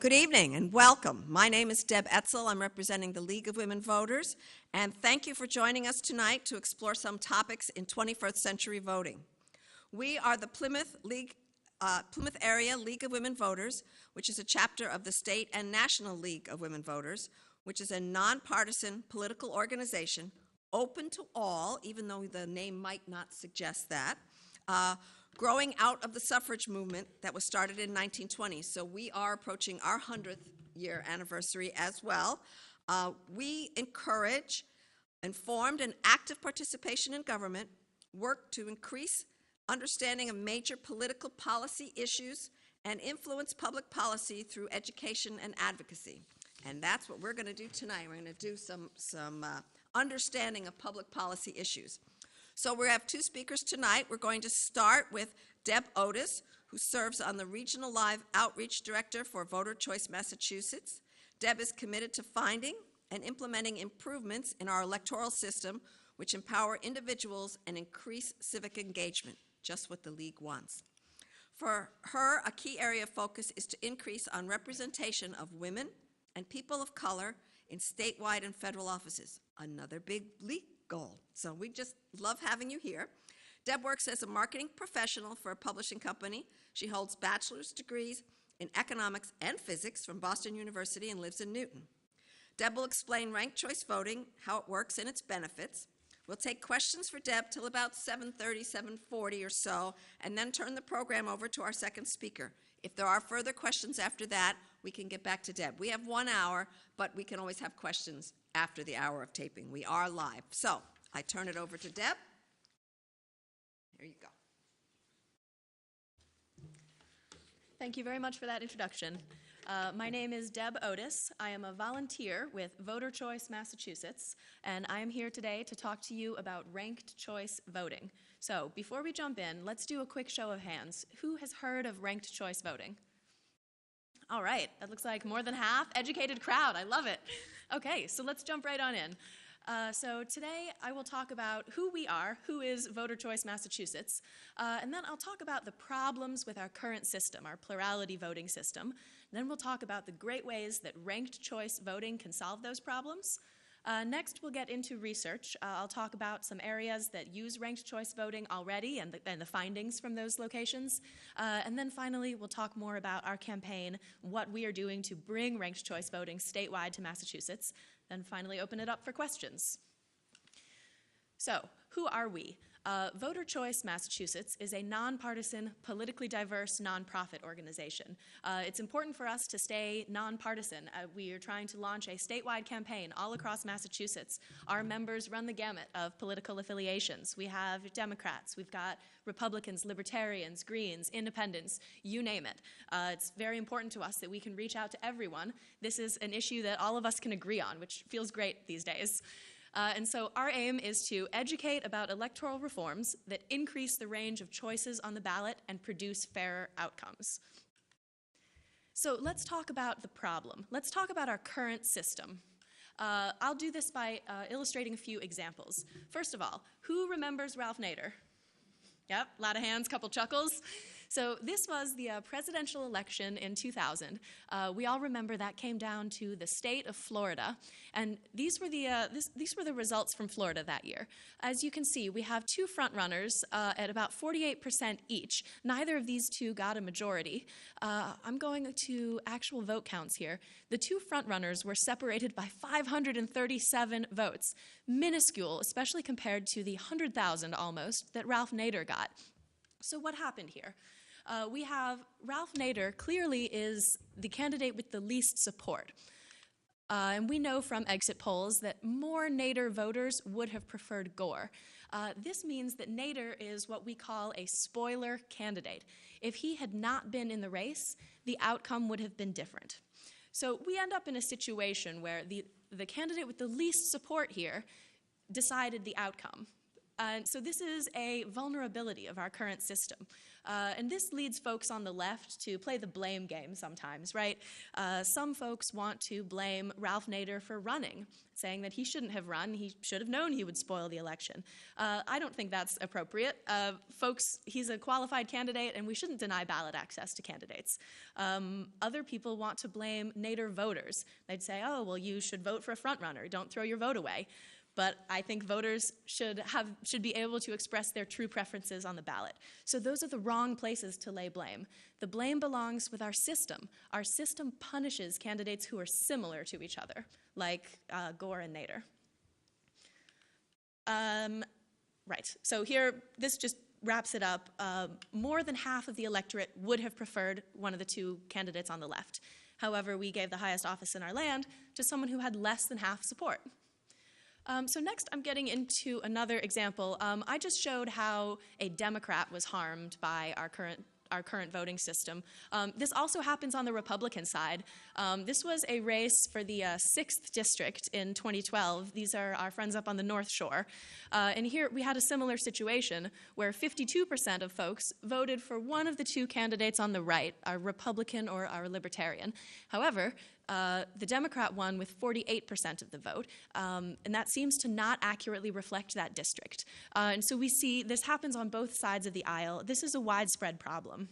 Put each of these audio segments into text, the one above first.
Good evening and welcome. My name is Deb Etzel. I'm representing the League of Women Voters, and thank you for joining us tonight to explore some topics in 21st century voting. We are the Plymouth Area League of Women Voters, which is a chapter of the State and National League of Women Voters, which is a nonpartisan political organization open to all, even though the name might not suggest that, growing out of the suffrage movement that was started in 1920. So we are approaching our 100th year anniversary as well. We encourage informed and active participation in government, work to increase understanding of major political policy issues, and influence public policy through education and advocacy. And that's what we're going to do tonight. We're going to do some understanding of public policy issues. So we have two speakers tonight. We're going to start with Deb Otis, who serves on the Regional Live Outreach Director for Voter Choice Massachusetts. Deb is committed to finding and implementing improvements in our electoral system which empower individuals and increase civic engagement, just what the League wants. For her, a key area of focus is to increase on representation of women and people of color in statewide and federal offices, another big League goal. So we just love having you here. Deb works as a marketing professional for a publishing company. She holds bachelor's degrees in economics and physics from Boston University and lives in Newton. Deb will explain ranked choice voting, how it works and its benefits. We'll take questions for Deb till about 7:30, 7:40 or so, and then turn the program over to our second speaker. If there are further questions after that, we can get back to Deb. We have 1 hour, but we can always have questions after the hour of taping. We are live. So I turn it over to Deb. There you go. Thank you very much for that introduction. My name is Deb Otis. I am a volunteer with Voter Choice Massachusetts, and I am here today to talk to you about ranked choice voting. So before we jump in, let's do a quick show of hands. Who has heard of ranked choice voting? All right, that looks like more than half. Educated crowd, I love it. Okay, so let's jump right on in. So today I will talk about who we are, who is Voter Choice Massachusetts, and then I'll talk about the problems with our current system, our plurality voting system. Then we'll talk about the great ways that ranked choice voting can solve those problems. Next, we'll get into research. I'll talk about some areas that use ranked choice voting already and the findings from those locations. And then finally, we'll talk more about our campaign, what we are doing to bring ranked choice voting statewide to Massachusetts. Then finally, open it up for questions. So, who are we? Voter Choice Massachusetts is a nonpartisan, politically diverse nonprofit organization. It's important for us to stay nonpartisan. We are trying to launch a statewide campaign all across Massachusetts. Our members run the gamut of political affiliations. We have Democrats, we've got Republicans, Libertarians, Greens, Independents, you name it. It's very important to us that we can reach out to everyone. This is an issue that all of us can agree on, which feels great these days. And so our aim is to educate about electoral reforms that increase the range of choices on the ballot and produce fairer outcomes. So let's talk about the problem. Let's talk about our current system. I'll do this by illustrating a few examples. First of all, who remembers Ralph Nader? Yep, a lot of hands, couple chuckles. So this was the presidential election in 2000. We all remember that came down to the state of Florida, and these were the results from Florida that year. As you can see, we have two frontrunners at about 48% each. Neither of these two got a majority. I'm going to actual vote counts here. The two frontrunners were separated by 537 votes, minuscule, especially compared to the 100,000 almost that Ralph Nader got. So what happened here? We have Ralph Nader clearly is the candidate with the least support. And we know from exit polls that more Nader voters would have preferred Gore. This means that Nader is what we call a spoiler candidate. If he had not been in the race, the outcome would have been different. So we end up in a situation where the candidate with the least support here decided the outcome. So this is a vulnerability of our current system. And this leads folks on the left to play the blame game sometimes, right? Some folks want to blame Ralph Nader for running, saying that he shouldn't have run, he should have known he would spoil the election. I don't think that's appropriate. Folks, he's a qualified candidate, and we shouldn't deny ballot access to candidates. Other people want to blame Nader voters. They'd say, oh, well, you should vote for a frontrunner, don't throw your vote away. But I think voters should be able to express their true preferences on the ballot. So those are the wrong places to lay blame. The blame belongs with our system. Our system punishes candidates who are similar to each other, like Gore and Nader. Right, so here, this just wraps it up. More than half of the electorate would have preferred one of the two candidates on the left. However, we gave the highest office in our land to someone who had less than half support. So next, I'm getting into another example. I just showed how a Democrat was harmed by our current voting system. This also happens on the Republican side. This was a race for the 6th district in 2012. These are our friends up on the North Shore. And here we had a similar situation where 52% of folks voted for one of the two candidates on the right, our Republican or our Libertarian. However, the Democrat won with 48% of the vote, and that seems to not accurately reflect that district. And so we see this happens on both sides of the aisle. This is a widespread problem.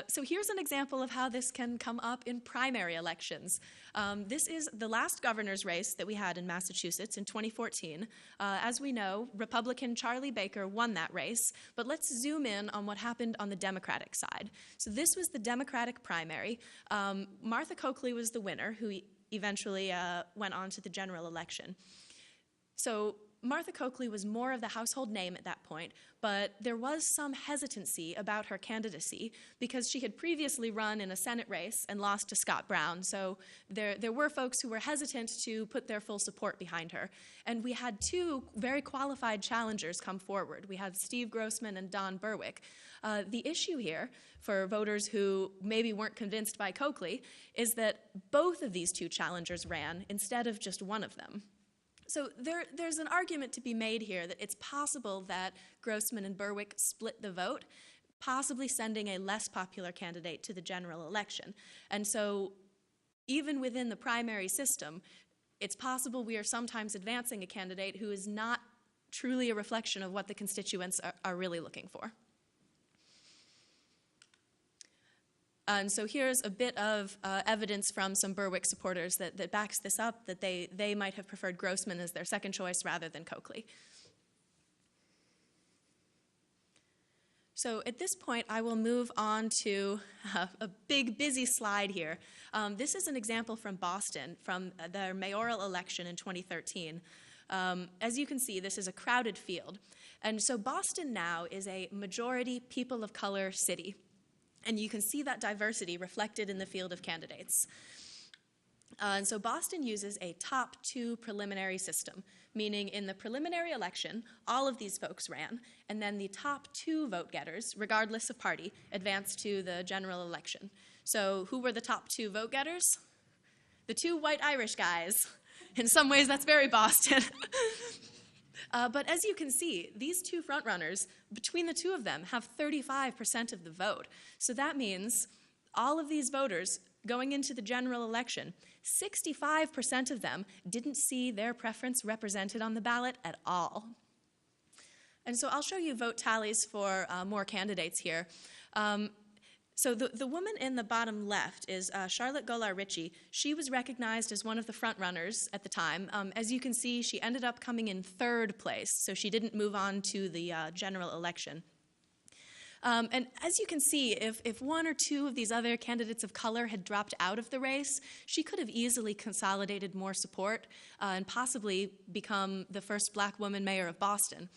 So here's an example of how this can come up in primary elections. This is the last governor's race that we had in Massachusetts in 2014. As we know, Republican Charlie Baker won that race, but let's zoom in on what happened on the Democratic side. So this was the Democratic primary. Martha Coakley was the winner, who eventually went on to the general election. So Martha Coakley was more of the household name at that point, but there was some hesitancy about her candidacy because she had previously run in a Senate race and lost to Scott Brown. So there were folks who were hesitant to put their full support behind her. And we had two very qualified challengers come forward. We had Steve Grossman and Don Berwick. The issue here for voters who maybe weren't convinced by Coakley is that both of these two challengers ran instead of just one of them. So there's an argument to be made here that it's possible that Grossman and Berwick split the vote, possibly sending a less popular candidate to the general election. And so even within the primary system, it's possible we are sometimes advancing a candidate who is not truly a reflection of what the constituents are really looking for. And so here's a bit of evidence from some Berwick supporters that backs this up, that they might have preferred Grossman as their second choice rather than Coakley. So at this point, I will move on to a big, busy slide here. This is an example from Boston, from their mayoral election in 2013. As you can see, this is a crowded field. And so Boston now is a majority people of color city. And you can see that diversity reflected in the field of candidates. And so Boston uses a top two preliminary system, meaning in the preliminary election, all of these folks ran, and then the top two vote getters, regardless of party, advanced to the general election. So who were the top two vote getters? The two white Irish guys. In some ways, that's very Boston. But as you can see, these two frontrunners, between the two of them, have 35% of the vote. So that means all of these voters going into the general election, 65% of them didn't see their preference represented on the ballot at all. And so I'll show you vote tallies for more candidates here. So the woman in the bottom left is Charlotte Golar-Ritchie. She was recognized as one of the front runners at the time. As you can see, she ended up coming in third place, so she didn't move on to the general election. And as you can see, if one or two of these other candidates of color had dropped out of the race, she could have easily consolidated more support and possibly become the first black woman mayor of Boston.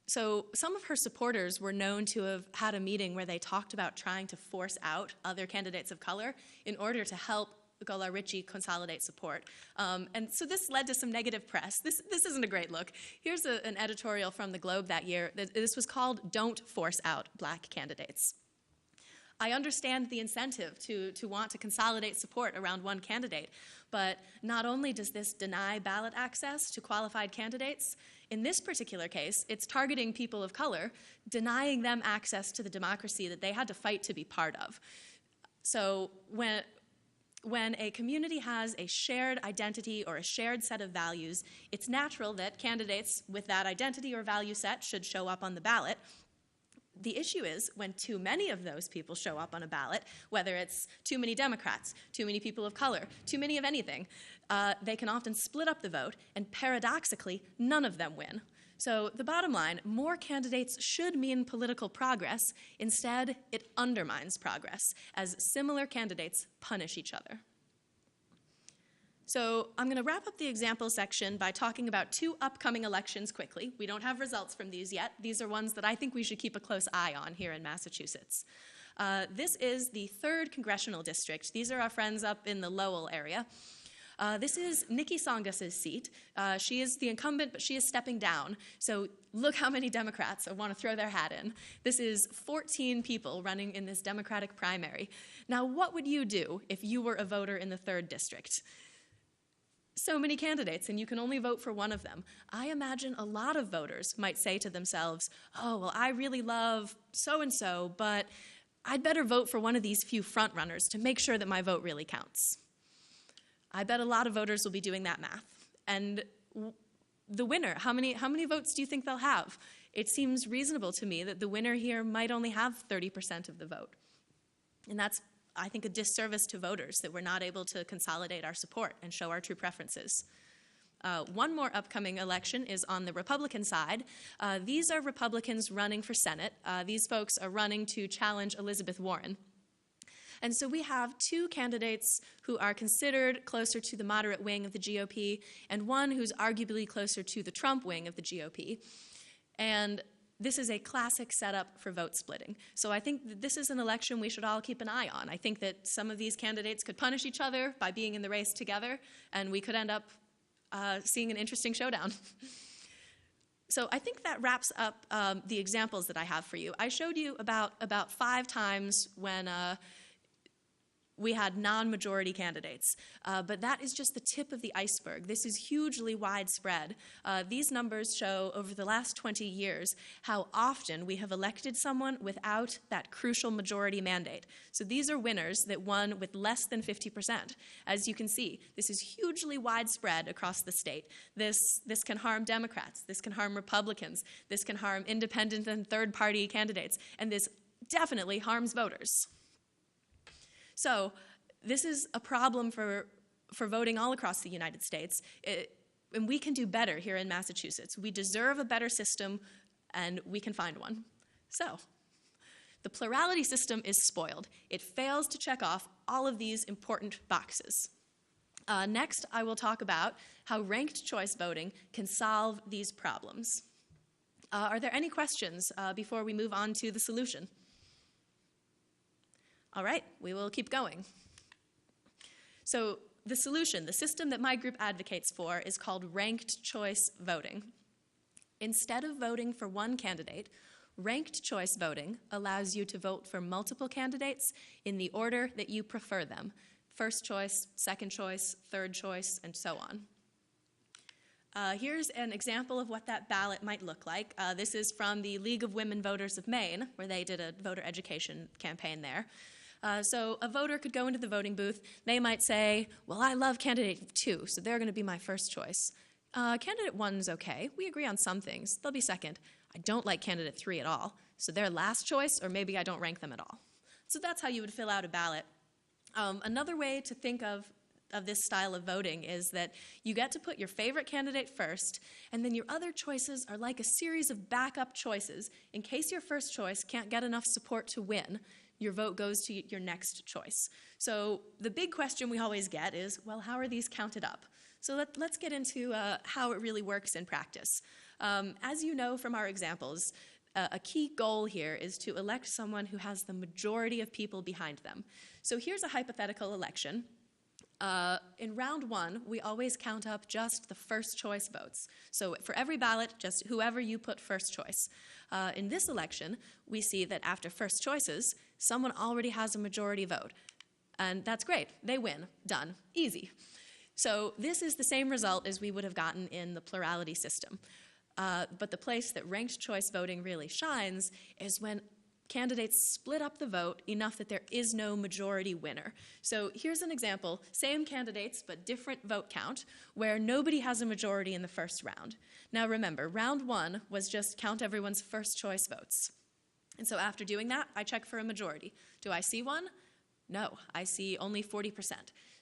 So some of her supporters were known to have had a meeting where they talked about trying to force out other candidates of color in order to help Golar-Ritchie consolidate support. And so this led to some negative press. This isn't a great look. Here's an editorial from the Globe that year. This was called "Don't Force Out Black Candidates." I understand the incentive to want to consolidate support around one candidate, but not only does this deny ballot access to qualified candidates, in this particular case, it's targeting people of color, denying them access to the democracy that they had to fight to be part of. So when a community has a shared identity or a shared set of values, it's natural that candidates with that identity or value set should show up on the ballot. The issue is when too many of those people show up on a ballot, whether it's too many Democrats, too many people of color, too many of anything, they can often split up the vote, and paradoxically, none of them win. So the bottom line, more candidates should mean political progress. Instead, it undermines progress, as similar candidates punish each other. So I'm going to wrap up the example section by talking about 2 upcoming elections quickly. We don't have results from these yet. These are ones that I think we should keep a close eye on here in Massachusetts. This is the 3rd congressional district. These are our friends up in the Lowell area. This is Nikki Tsongas' seat. She is the incumbent, but she is stepping down. So look how many Democrats want to throw their hat in. This is 14 people running in this Democratic primary. Now, what would you do if you were a voter in the 3rd district? So many candidates, and you can only vote for one of them. I imagine a lot of voters might say to themselves, oh, well, I really love so-and-so, but I'd better vote for one of these few frontrunners to make sure that my vote really counts. I bet a lot of voters will be doing that math. And the winner, how many votes do you think they'll have? It seems reasonable to me that the winner here might only have 30% of the vote. And that's, I think, a disservice to voters that we're not able to consolidate our support and show our true preferences. One more upcoming election is on the Republican side. These are Republicans running for Senate. These folks are running to challenge Elizabeth Warren. And so we have 2 candidates who are considered closer to the moderate wing of the GOP and one who's arguably closer to the Trump wing of the GOP. And this is a classic setup for vote splitting. So I think that this is an election we should all keep an eye on. I think that some of these candidates could punish each other by being in the race together, and we could end up seeing an interesting showdown. So I think that wraps up the examples that I have for you. I showed you about 5 times when we had non-majority candidates. But that is just the tip of the iceberg. This is hugely widespread. These numbers show over the last 20 years how often we have elected someone without that crucial majority mandate. So these are winners that won with less than 50%. As you can see, this is hugely widespread across the state. This can harm Democrats. This can harm Republicans. This can harm independent and third-party candidates. And this definitely harms voters. So this is a problem for voting all across the United States, and we can do better here in Massachusetts. We deserve a better system, and we can find one. So the plurality system is spoiled. It fails to check off all of these important boxes. Next, I will talk about how ranked choice voting can solve these problems. Are there any questions before we move on to the solution? All right, we will keep going. So the solution, the system that my group advocates for, is called ranked choice voting. Instead of voting for one candidate, ranked choice voting allows you to vote for multiple candidates in the order that you prefer them. First choice, second choice, third choice, and so on. Here's an example of what that ballot might look like. This is from the League of Women Voters of Maine, where they did a voter education campaign there. So a voter could go into the voting booth. They might say, well, I love candidate 2, so they're going to be my first choice. Candidate 1's okay. We agree on some things. They'll be second. I don't like candidate 3 at all, so they're last choice, or maybe I don't rank them at all. So that's how you would fill out a ballot. Another way to think of this style of voting is that you get to put your favorite candidate first, and then your other choices are like a series of backup choices. In case your first choice can't get enough support to win, your vote goes to your next choice. So the big question we always get is, well, how are these counted up? So let's get into how it really works in practice. As you know from our examples, a key goal here is to elect someone who has the majority of people behind them. So here's a hypothetical election. In round 1, we always count up just the first choice votes. So for every ballot, just whoever you put first choice. In this election, we see that after first choices, someone already has a majority vote. And that's great. They win. Done. Easy. So this is the same result as we would have gotten in the plurality system. But the place that ranked choice voting really shines is when candidates split up the vote enough that there is no majority winner. So here's an example, same candidates but different vote count, where nobody has a majority in the first round. Now remember, round one was just count everyone's first choice votes. And so after doing that, I check for a majority. Do I see one? No, I see only 40%.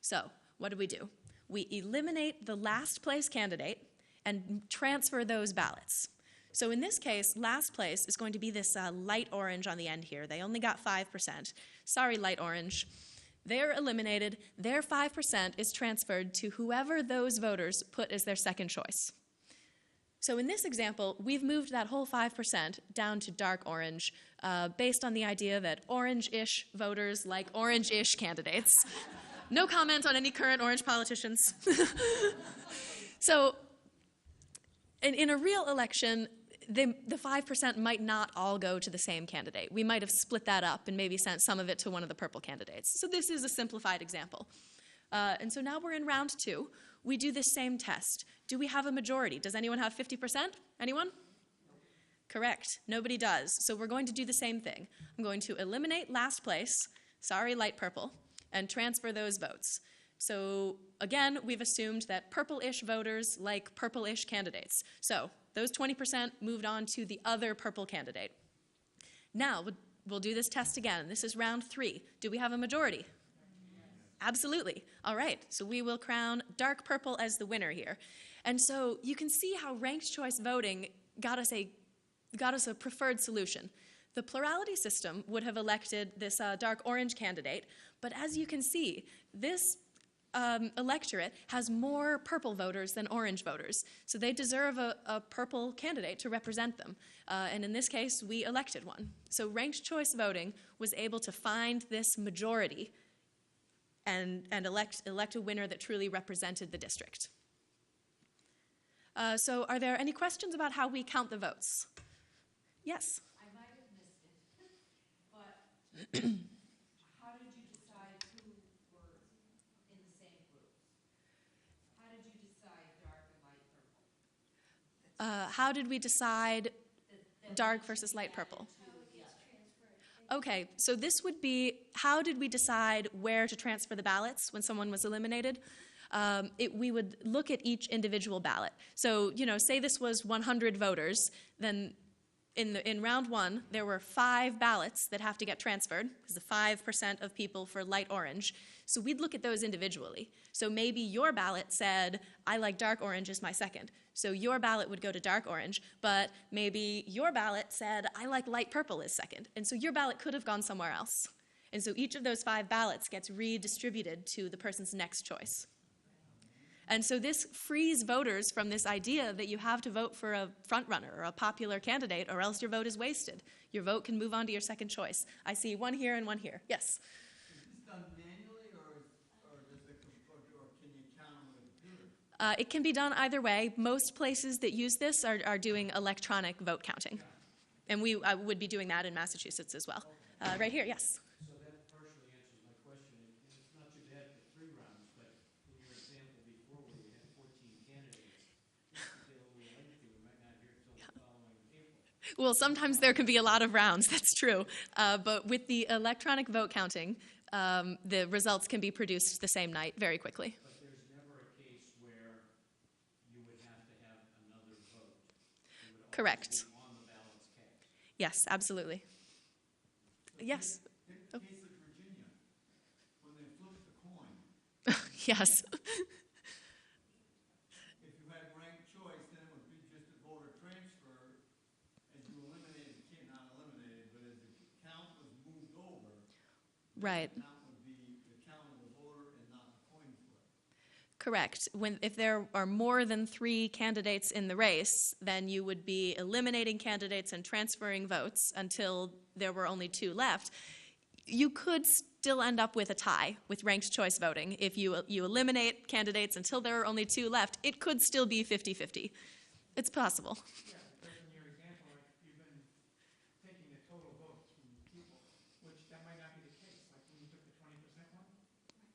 So what do? We eliminate the last place candidate and transfer those ballots. So in this case, last place is going to be this light orange on the end here. They only got 5%. Sorry, light orange. They're eliminated. Their 5% is transferred to whoever those voters put as their second choice. So in this example, we've moved that whole 5% down to dark orange based on the idea that orange-ish voters like orange-ish candidates. No comment on any current orange politicians. So in a real election, the 5% might not all go to the same candidate. We might have split that up and maybe sent some of it to one of the purple candidates. So this is a simplified example. And so now we're in round two. We do the same test. Do we have a majority? Does anyone have 50%? Anyone? Correct. Nobody does. So we're going to do the same thing. I'm going to eliminate last place, sorry, light purple, and transfer those votes. So again, we've assumed that purple-ish voters like purple-ish candidates. So those 20% moved on to the other purple candidate. Now, we'll do this test again. This is round three. Do we have a majority? Absolutely. All right, so we will crown dark purple as the winner here. And so you can see how ranked choice voting got us a preferred solution. The plurality system would have elected this dark orange candidate, but as you can see, this electorate has more purple voters than orange voters. So they deserve a purple candidate to represent them. And in this case, we elected one. So ranked choice voting was able to find this majority and elect a winner that truly represented the district. So are there any questions about how we count the votes? Yes? I might have missed it, but how did you decide who were in the same groups? How did you decide dark and light purple? How did we decide dark versus light purple? Okay, so this would be, how did we decide where to transfer the ballots when someone was eliminated? We would look at each individual ballot. So, say this was 100 voters, then in round one, there were 5 ballots that have to get transferred, because the 5% of people for light orange. So we'd look at those individually. So maybe your ballot said, I like dark orange as my second. So your ballot would go to dark orange, but maybe your ballot said, I like light purple as second. And so your ballot could have gone somewhere else. And so each of those 5 ballots gets redistributed to the person's next choice. And so this frees voters from this idea that you have to vote for a frontrunner or a popular candidate or else your vote is wasted. Your vote can move on to your second choice. I see one here and one here. Yes? Is this done manually or can you count them with a computer? It can be done either way. Most places that use this are doing electronic vote counting. And we would be doing that in Massachusetts as well. Right here, yes? So that partially answers my question. And it's not too bad for 3 rounds, but in your example before where you had 14 candidates, this could get a little lengthy. We might not hear until the following April. Well, sometimes there can be a lot of rounds, that's true. But with the electronic vote counting, the results can be produced the same night very quickly. But there's never a case where you would have to have another vote. It would Correct. always be on the ballots cast. Yes, absolutely. Yes? In the case of Virginia, when they flipped the coin, Yes. if you had ranked choice, then it would be just a voter transfer as you eliminated, not eliminated, but as the count was moved over, Right. the count would be the count of the voter and not the coin flip. Correct. If there are more than 3 candidates in the race, then you would be eliminating candidates and transferring votes until there were only 2 left. You could still end up with a tie with ranked choice voting. If you eliminate candidates until there are only 2 left, it could still be 50-50. It's possible. Yeah, because in your example, like, you've been taking the total votes from people, which that might not be the case. Like when you took the 20% one,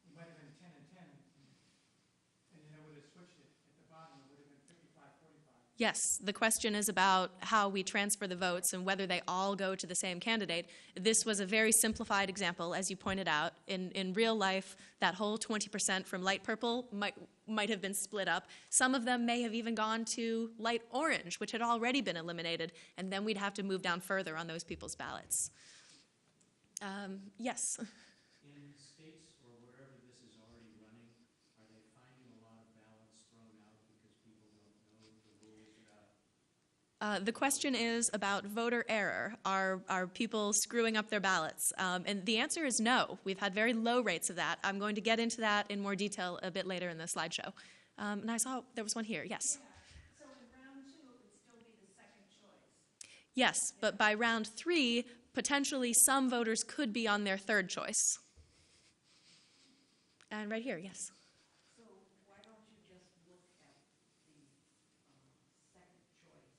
it might have been 10 and 10, and then it would have switched it at the bottom. It would have been 55-45. Yes, the question is about how we transfer the votes and whether they all go to the same candidate. This was a very simplified example, as you pointed out. In real life, that whole 20% from light purple might have been split up. Some of them may have even gone to light orange, which had already been eliminated, and then we'd have to move down further on those people's ballots. Yes. In states or wherever this is already running, are they finding a lot of ballots thrown out because people don't know the rules about? The question is about voter error. Are people screwing up their ballots? And the answer is no. We've had very low rates of that. I'm going to get into that in more detail a bit later in the slideshow. And I saw there was one here. Yes. Yeah, so in round 2, it would still be the second choice. Yes, but by round 3, potentially some voters could be on their third choice. And right here, yes. So why don't you just look at the second choice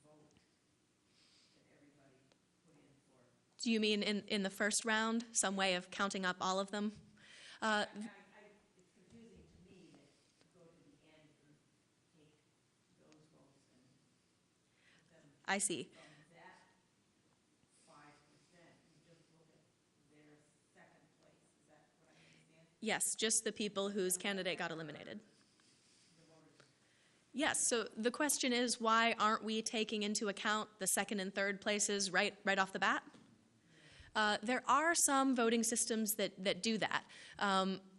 vote that everybody put in for? Do you mean in the first round, some way of counting up all of them? It's confusing to me that you go to the end and take those votes and put them I see. from that 5%. You just look at their second place. Is that what I understand? Yes, just the people whose candidate got eliminated. The voters. Yes, so the question is, why aren't we taking into account the second and third places right off the bat? There are some voting systems that do that.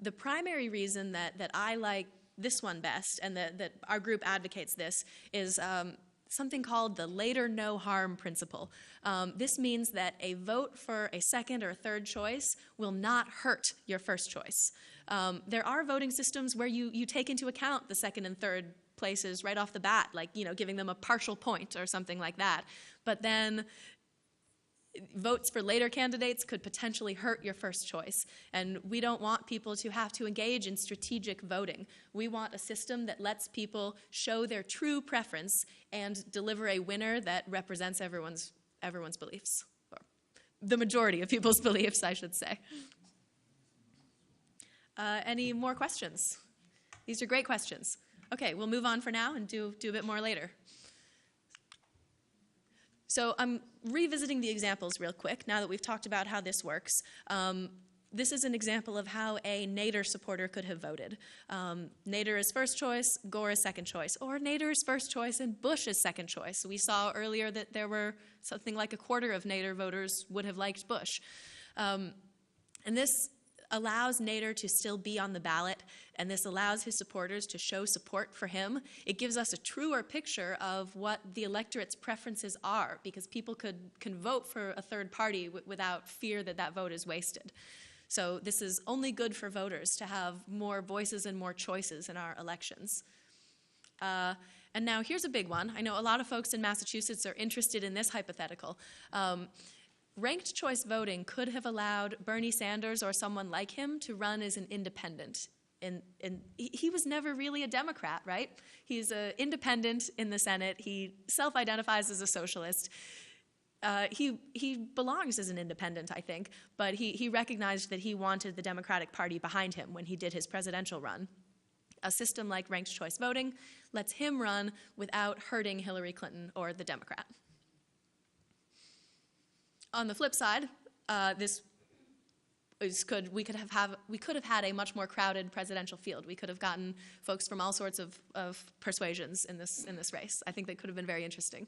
The primary reason that I like this one best, and that our group advocates this, is something called the later no harm principle. This means that a vote for a second or third choice will not hurt your first choice. There are voting systems where you take into account the second and third places right off the bat, like giving them a partial point or something like that. But then votes for later candidates could potentially hurt your first choice. And we don't want people to have to engage in strategic voting. We want a system that lets people show their true preference and deliver a winner that represents everyone's beliefs. Or the majority of people's beliefs, I should say. Any more questions? These are great questions. Okay, we'll move on for now and do a bit more later. So I'm revisiting the examples real quick now that we've talked about how this works. This is an example of how a Nader supporter could have voted. Nader is first choice, Gore is second choice, or Nader is first choice and Bush is second choice. We saw earlier that there were something like a quarter of Nader voters would have liked Bush. And this allows Nader to still be on the ballot, and this allows his supporters to show support for him. It gives us a truer picture of what the electorate's preferences are, because people can vote for a third party without fear that that vote is wasted. So this is only good for voters to have more voices and more choices in our elections. And now here's a big one. I know a lot of folks in Massachusetts are interested in this hypothetical. Ranked choice voting could have allowed Bernie Sanders or someone like him to run as an independent. And he was never really a Democrat, right? He's an independent in the Senate. He self-identifies as a socialist. He belongs as an independent, I think, but he recognized that he wanted the Democratic Party behind him when he did his presidential run. A system like ranked choice voting lets him run without hurting Hillary Clinton or the Democrat. On the flip side, we could have had a much more crowded presidential field. We could have gotten folks from all sorts of persuasions in this race. I think that could have been very interesting.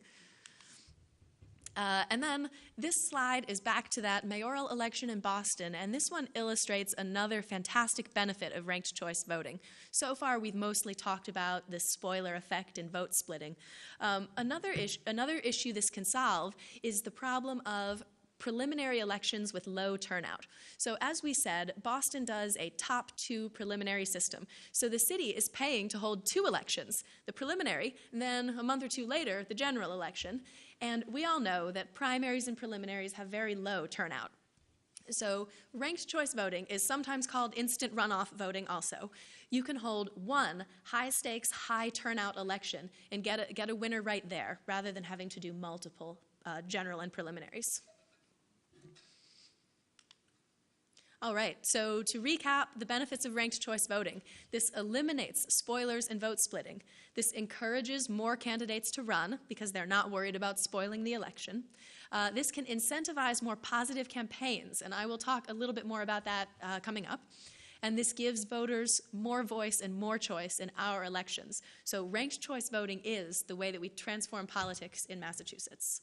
And then this slide is back to that mayoral election in Boston, and this one illustrates another fantastic benefit of ranked choice voting. So far, we've mostly talked about the spoiler effect in vote splitting. Another issue this can solve is the problem of preliminary elections with low turnout. So as we said, Boston does a top 2 preliminary system. So the city is paying to hold 2 elections, the preliminary, and then a month or 2 later, the general election. And we all know that primaries and preliminaries have very low turnout. So ranked choice voting is sometimes called instant runoff voting also. You can hold one high-stakes, high-turnout election and get a winner right there, rather than having to do multiple general and preliminaries. All right, so to recap the benefits of ranked choice voting, this eliminates spoilers and vote splitting. This encourages more candidates to run because they're not worried about spoiling the election. This can incentivize more positive campaigns, and I will talk a little bit more about that coming up. And this gives voters more voice and more choice in our elections. So ranked choice voting is the way that we transform politics in Massachusetts.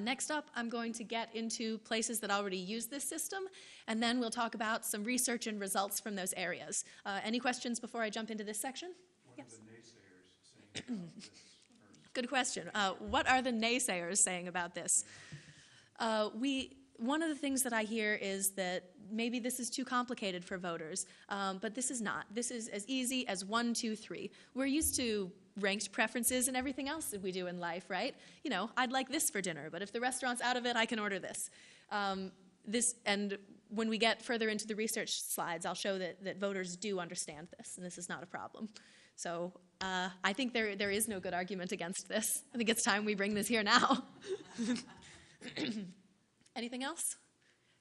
Next up, I'm going to get into places that already use this system, and then we'll talk about some research and results from those areas. Any questions before I jump into this section? What are the naysayers saying about this first? Good question. What are the naysayers saying about this? One of the things that I hear is that maybe this is too complicated for voters, but this is not. This is as easy as 1, 2, 3. We're used to ranked preferences and everything else that we do in life, right? You know, I'd like this for dinner, but if the restaurant's out of it, I can order this. And when we get further into the research slides, I'll show that voters do understand this, and this is not a problem. So I think there is no good argument against this. I think it's time we bring this here now. Anything else?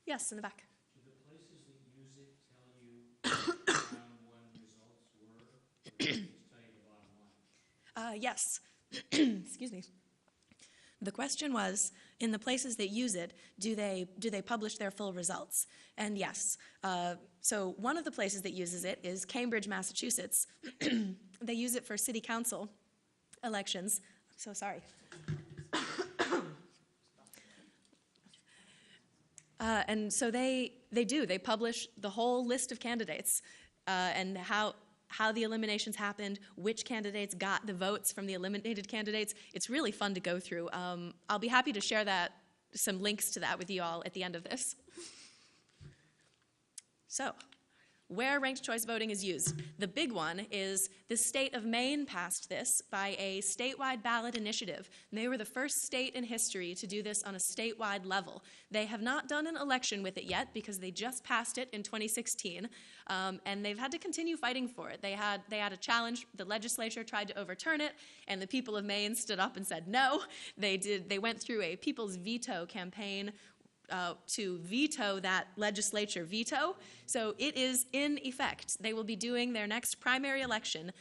Yes, in the back. Do the places that use it tell you what round one results were, or do they just tell you the bottom line? Yes. Excuse me. The question was, in the places that use it, do they publish their full results? And yes. So one of the places that uses it is Cambridge, Massachusetts. They use it for city council elections. I'm so sorry. And so they publish the whole list of candidates and how the eliminations happened, which candidates got the votes from the eliminated candidates. It's really fun to go through. I'll be happy to share some links to that with you all at the end of this. So, where ranked choice voting is used. The big one is the state of Maine passed this by a statewide ballot initiative. And they were the first state in history to do this on a statewide level. They have not done an election with it yet because they just passed it in 2016, and they've had to continue fighting for it. They had a challenge. The legislature tried to overturn it, and the people of Maine stood up and said no. They went through a people's veto campaign to veto that legislature veto. So it is in effect. They will be doing their next primary election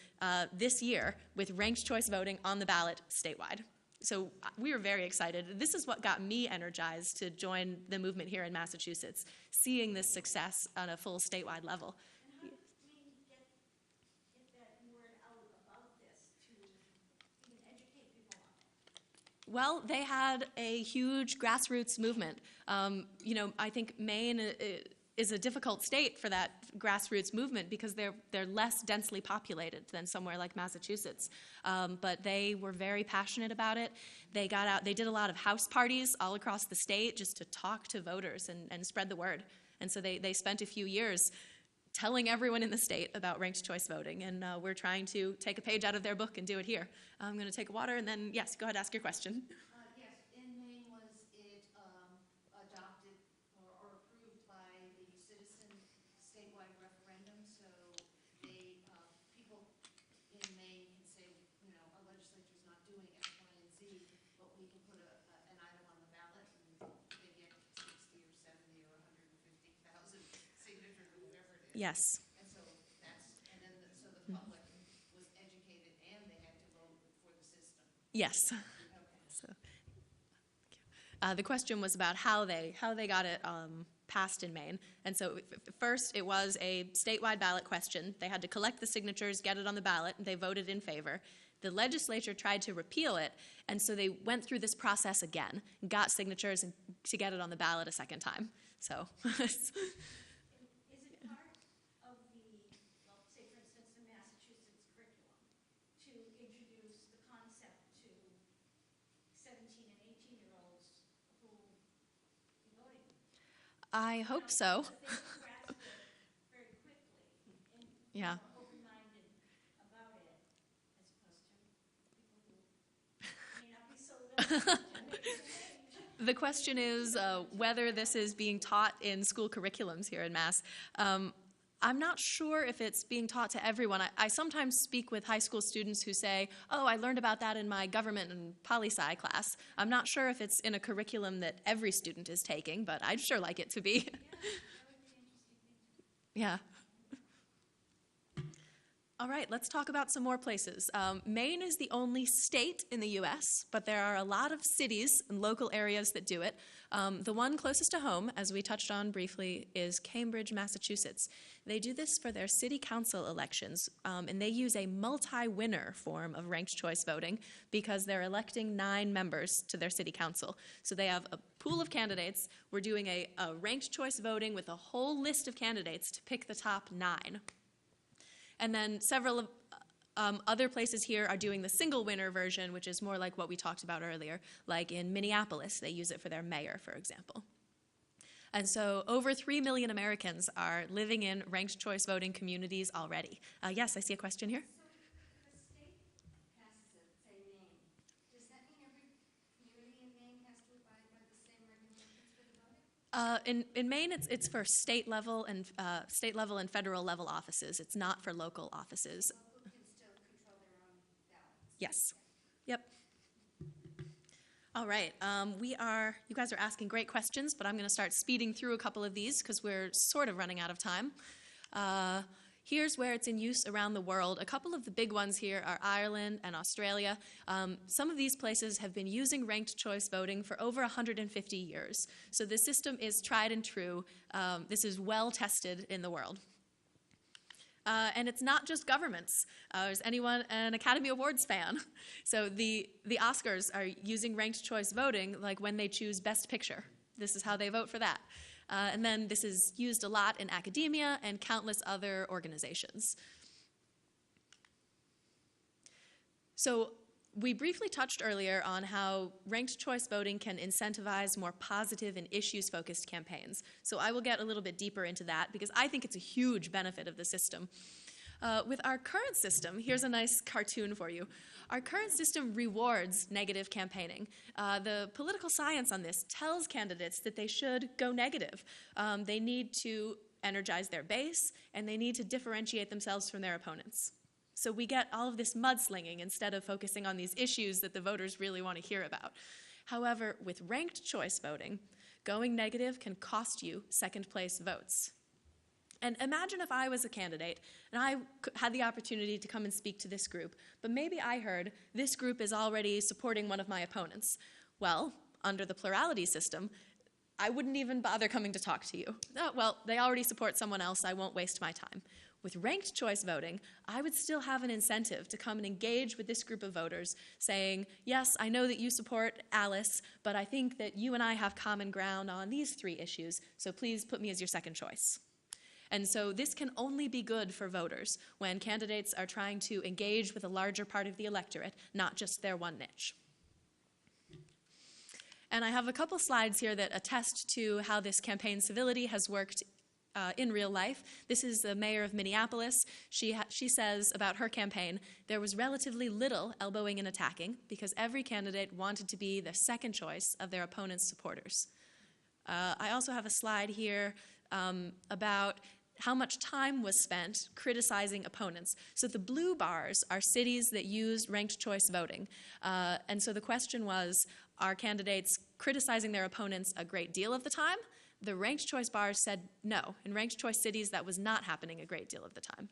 this year with ranked choice voting on the ballot statewide. So we were very excited. This is what got me energized to join the movement here in Massachusetts, seeing this success on a full statewide level. And how did we get that word out about this to even educate people on it? Well, they had a huge grassroots movement. I think Maine is a difficult state for that grassroots movement because they're less densely populated than somewhere like Massachusetts. But they were very passionate about it. They got out. They did a lot of house parties all across the state just to talk to voters and spread the word. And so they spent a few years telling everyone in the state about ranked choice voting, and we're trying to take a page out of their book and do it here. I'm going to take a water, and then, yes, go ahead, ask your question. Yes, in Maine, was it adopted or approved by the citizen statewide referendum? So people in Maine can say, our legislature's not doing X, Y, and Z, but we can put an item on the ballot and they get 60 or 70 or 150,000 signatures or whatever it is. Yes. And so so the public was educated and they had to vote for the system. Yes. So, the question was about how they got it passed in Maine. And so first it was a statewide ballot question. They had to collect the signatures, get it on the ballot, and they voted in favor. The legislature tried to repeal it, and so they went through this process again, got signatures to get it on the ballot a second time. So. Is it part of say for instance, the Massachusetts curriculum to introduce the concept to 17 and 18-year-olds who be voting? I hope so. They will grasp it very quickly and Yeah. open-minded about it, as opposed to people who may not be so The question is whether this is being taught in school curriculums here in Mass. I'm not sure if it's being taught to everyone. I sometimes speak with high school students who say, oh, I learned about that in my government and poli-sci class. I'm not sure if it's in a curriculum that every student is taking, but I'd sure like it to be. Yeah, I Yeah. All right, let's talk about some more places. Maine is the only state in the U.S., but there are a lot of cities and local areas that do it. The one closest to home, as we touched on briefly, is Cambridge, Massachusetts. They do this for their city council elections, and they use a multi-winner form of ranked choice voting because they're electing 9 members to their city council. So they have a pool of candidates. We're doing a ranked choice voting with a whole list of candidates to pick the top 9. And then several of other places here are doing the single winner version, which is more like what we talked about earlier. Like in Minneapolis, they use it for their mayor, for example. And so over 3 million Americans are living in ranked choice voting communities already. Yes, I see a question here. So if a state passes it, say Maine, does that mean every community in Maine has to abide by the same regulations for the voting? In Maine, it's for state level and federal level offices. It's not for local offices. Local can still control their own ballots. Yes. Yep. All right. You guys are asking great questions, but I'm going to start speeding through a couple of these because we're sort of running out of time. Here's where it's in use around the world. A couple of the big ones here are Ireland and Australia. Some of these places have been using ranked choice voting for over 150 years. So the system is tried and true. This is well tested in the world. And it's not just governments. Is anyone an Academy Awards fan? So the Oscars are using ranked choice voting like when they choose Best Picture. This is how they vote for that. And then this is used a lot in academia and countless other organizations. So we briefly touched earlier on how ranked choice voting can incentivize more positive and issues-focused campaigns. So I will get a little bit deeper into that because I think it's a huge benefit of the system. With our current system, here's a nice cartoon for you. Our current system rewards negative campaigning. The political science on this tells candidates that they should go negative. They need to energize their base, and they need to differentiate themselves from their opponents. So we get all of this mudslinging instead of focusing on these issues that the voters really want to hear about. However, with ranked choice voting, going negative can cost you second-place votes. And imagine if I was a candidate and I had the opportunity to come and speak to this group, but maybe I heard this group is already supporting one of my opponents. Well, under the plurality system, I wouldn't even bother coming to talk to you. Oh, well, they already support someone else, I won't waste my time. With ranked choice voting, I would still have an incentive to come and engage with this group of voters, saying, yes, I know that you support Alice, but I think that you and I have common ground on these 3 issues, so please put me as your second choice. And so this can only be good for voters when candidates are trying to engage with a larger part of the electorate, not just their one niche. And I have a couple slides here that attest to how this campaign civility has worked in real life. This is the mayor of Minneapolis. She says about her campaign, there was relatively little elbowing and attacking because every candidate wanted to be the second choice of their opponent's supporters. I also have a slide here about how much time was spent criticizing opponents. So the blue bars are cities that use ranked choice voting. And so the question was, are candidates criticizing their opponents a great deal of the time? The ranked choice bars said no. In ranked choice cities, that was not happening a great deal of the time.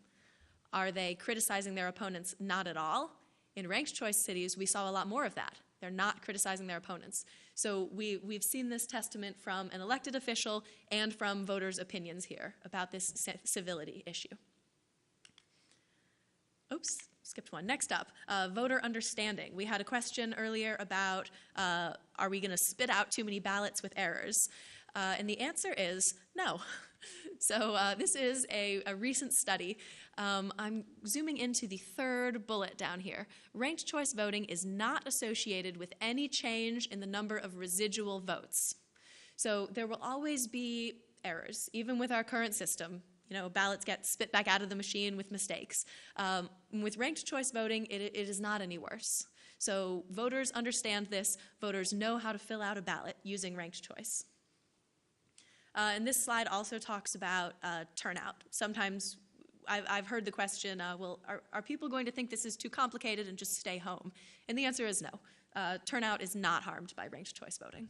Are they criticizing their opponents? Not at all. In ranked choice cities, we saw a lot more of that. They're not criticizing their opponents. So we've seen this testament from an elected official and from voters' opinions here about this civility issue. Oops, skipped one. Next up, voter understanding. We had a question earlier about are we going to spit out too many ballots with errors? And the answer is no. So this is a recent study. I'm zooming into the 3rd bullet down here. Ranked choice voting is not associated with any change in the number of residual votes. So there will always be errors, even with our current system. You know, ballots get spit back out of the machine with mistakes. With ranked choice voting, it is not any worse. So voters understand this. Voters know how to fill out a ballot using ranked choice. And this slide also talks about turnout. Sometimes I've heard the question, well, are people going to think this is too complicated and just stay home? And the answer is no. Turnout is not harmed by ranked choice voting.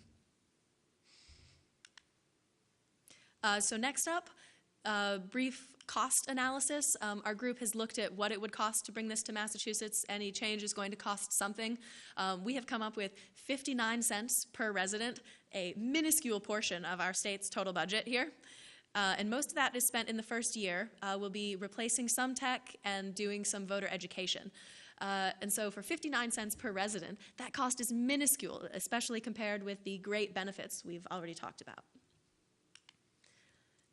So next up, brief cost analysis. Our group has looked at what it would cost to bring this to Massachusetts. Any change is going to cost something. We have come up with 59 cents per resident, a minuscule portion of our state's total budget here. And most of that is spent in the first year. We'll be replacing some tech and doing some voter education. And so for 59 cents per resident, that cost is minuscule, especially compared with the great benefits we've already talked about.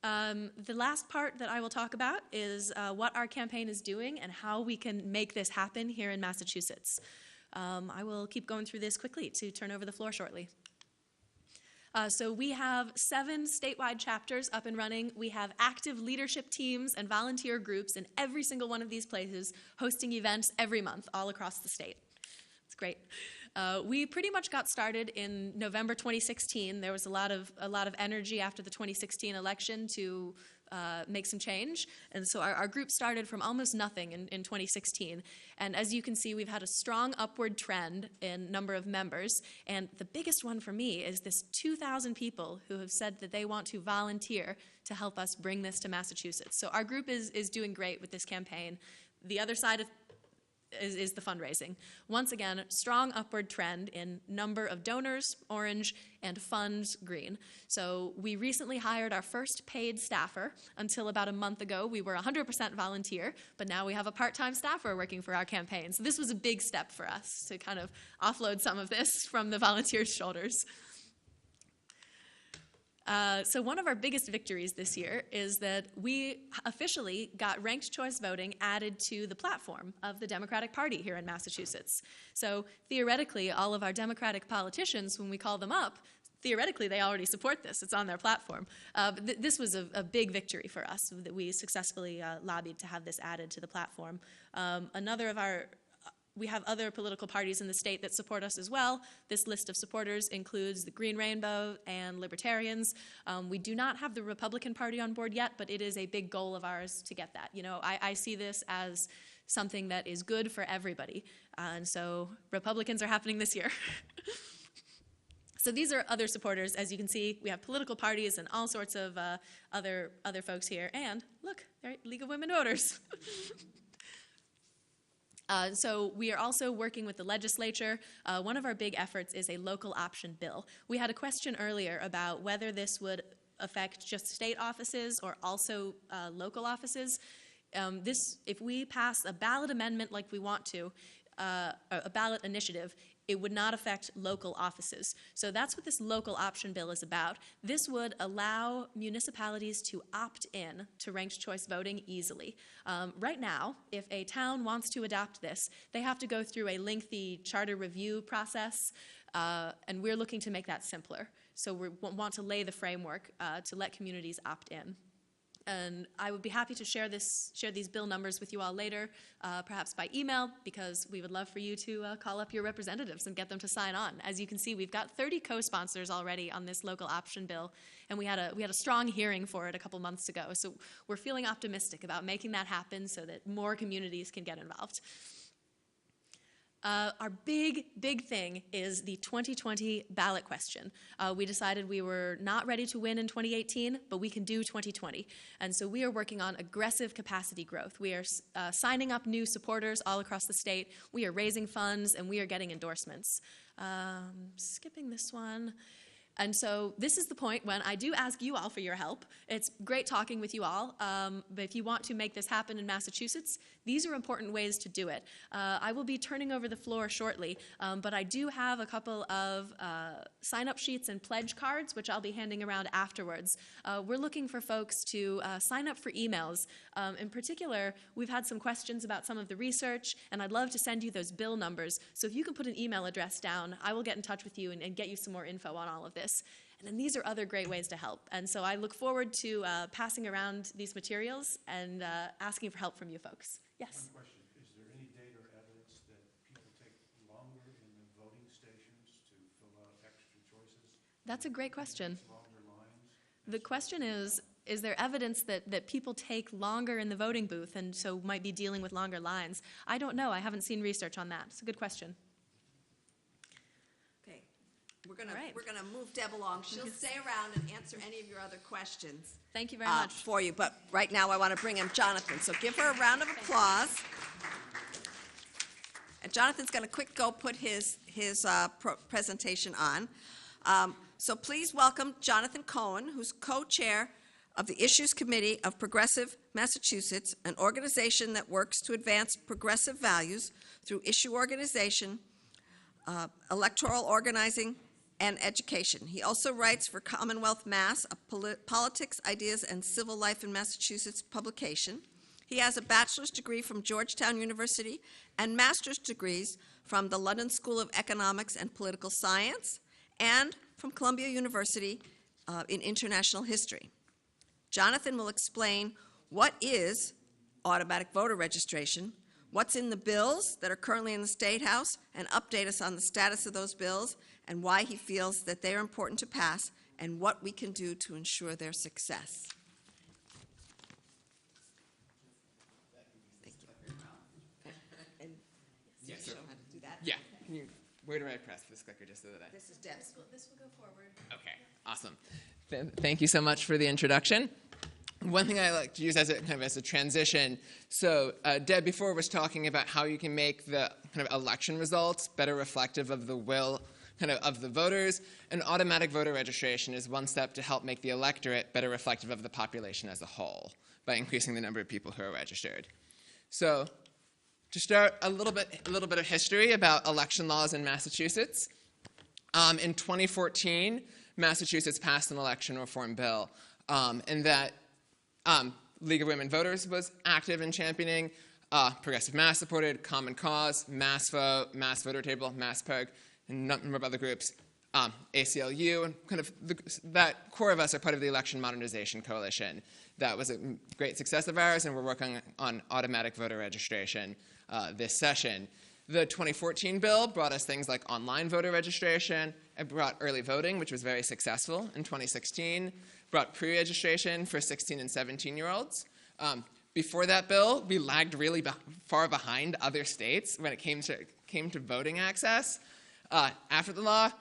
The last part that I will talk about is what our campaign is doing and how we can make this happen here in Massachusetts. I will keep going through this quickly to turn over the floor shortly. So we have 7 statewide chapters up and running. We have active leadership teams and volunteer groups in every single one of these places hosting events every month all across the state. It's great. We pretty much got started in November 2016. There was a lot of energy after the 2016 election to make some change. And so our group started from almost nothing in 2016. And as you can see, we've had a strong upward trend in number of members. And the biggest one for me is this 2,000 people who have said that they want to volunteer to help us bring this to Massachusetts. So our group is doing great with this campaign. The other side is the fundraising. Once again, strong upward trend in number of donors, orange, and funds, green. So we recently hired our first paid staffer. Until about a month ago, we were 100% volunteer, but now we have a part-time staffer working for our campaign. So this was a big step for us to kind of offload some of this from the volunteers' shoulders. So one of our biggest victories this year is that we officially got ranked choice voting added to the platform of the Democratic Party here in Massachusetts. So theoretically, all of our Democratic politicians, when we call them up, theoretically they already support this. It's on their platform. But this was a big victory for us that we successfully lobbied to have this added to the platform. We have other political parties in the state that support us as well. This list of supporters includes the Green Rainbow and Libertarians. We do not have the Republican Party on board yet, but it is a big goal of ours to get that. You know, I see this as something that is good for everybody. And so Republicans are happening this year. So these are other supporters. As you can see, we have political parties and all sorts of other folks here. And look, League of Women Voters. So we are also working with the legislature. One of our big efforts is a local option bill. We had a question earlier about whether this would affect just state offices or also local offices. If we pass a ballot amendment like we want to, a ballot initiative, it would not affect local offices. So that's what this local option bill is about. This would allow municipalities to opt in to ranked choice voting easily. Right now, if a town wants to adopt this, they have to go through a lengthy charter review process, and we're looking to make that simpler. So we want to lay the framework to let communities opt in. And I would be happy to share these bill numbers with you all later, perhaps by email, because we would love for you to call up your representatives and get them to sign on. As you can see, we've got 30 co-sponsors already on this local option bill, and we had a strong hearing for it a couple months ago. So we're feeling optimistic about making that happen so that more communities can get involved. Our big thing is the 2020 ballot question. We decided we were not ready to win in 2018, but we can do 2020. And so we are working on aggressive capacity growth. We are signing up new supporters all across the state. We are raising funds, and we are getting endorsements. Skipping this one. And so this is the point when I do ask you all for your help. It's great talking with you all, but if you want to make this happen in Massachusetts, these are important ways to do it. I will be turning over the floor shortly, but I do have a couple of sign-up sheets and pledge cards, which I'll be handing around afterwards. We're looking for folks to sign up for emails. In particular, we've had some questions about some of the research, and I'd love to send you those bill numbers. So if you can put an email address down, I will get in touch with you and get you some more info on all of this. And then these are other great ways to help. And so I look forward to passing around these materials and asking for help from you folks. Yes? One question, is there any data or evidence that people take longer in the voting stations to fill out extra choices? That's a great question. Longer lines? The question is there evidence that people take longer in the voting booth and so might be dealing with longer lines? I don't know. I haven't seen research on that. It's a good question. We're All right. gonna move Deb along. She'll stay around and answer any of your other questions Thank you very much. for you. But right now, I want to bring in Jonathan. So give her a round of applause. And Jonathan's going to go put his presentation on. So please welcome Jonathan Cohen, who's co-chair of the Issues Committee of Progressive Massachusetts, an organization that works to advance progressive values through issue organization, electoral organizing, and education. He also writes for Commonwealth Mass, a politics, ideas, and civil life in Massachusetts publication. He has a bachelor's degree from Georgetown University and master's degrees from the London School of Economics and Political Science and from Columbia University in International History. Jonathan will explain what is automatic voter registration, what's in the bills that are currently in the State House, and update us on the status of those bills and why he feels that they are important to pass and what we can do to ensure their success. Thank you. And Yeah, show how to do that. Yeah. Where do I press this clicker just so that I... This is Deb's. This will go forward. Okay, awesome. Thank you so much for the introduction. One thing I like to use as a transition. So Deb before was talking about how you can make the kind of election results better reflective of the will of the voters. And automatic voter registration is one step to help make the electorate better reflective of the population as a whole by increasing the number of people who are registered. So to start, a little bit of history about election laws in Massachusetts. In 2014, Massachusetts passed an election reform bill, and that League of Women Voters was active in championing. Progressive Mass supported, Common Cause, Mass Vote, Mass Voter Table, Mass PEG, and a number of other groups, ACLU, and that core of us are part of the Election Modernization Coalition. That was a great success of ours, and we're working on automatic voter registration this session. The 2014 bill brought us things like online voter registration. It brought early voting, which was very successful in 2016. Brought pre-registration for 16 and 17-year-olds. Before that bill, we lagged really far behind other states when it came to voting access. After the law,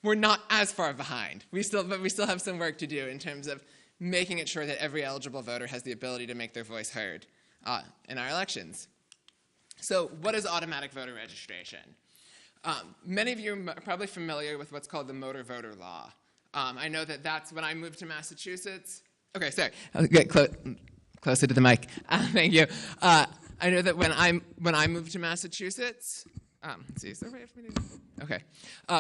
we're not as far behind. But we still have some work to do in terms of making it sure that every eligible voter has the ability to make their voice heard in our elections. So what is automatic voter registration? Many of you are probably familiar with what's called the motor voter law. I know that that's when I moved to Massachusetts. Okay, sorry. I'll get closer to the mic. Thank you. I know that when I moved to Massachusetts, let's see, is there a way for me to? Okay.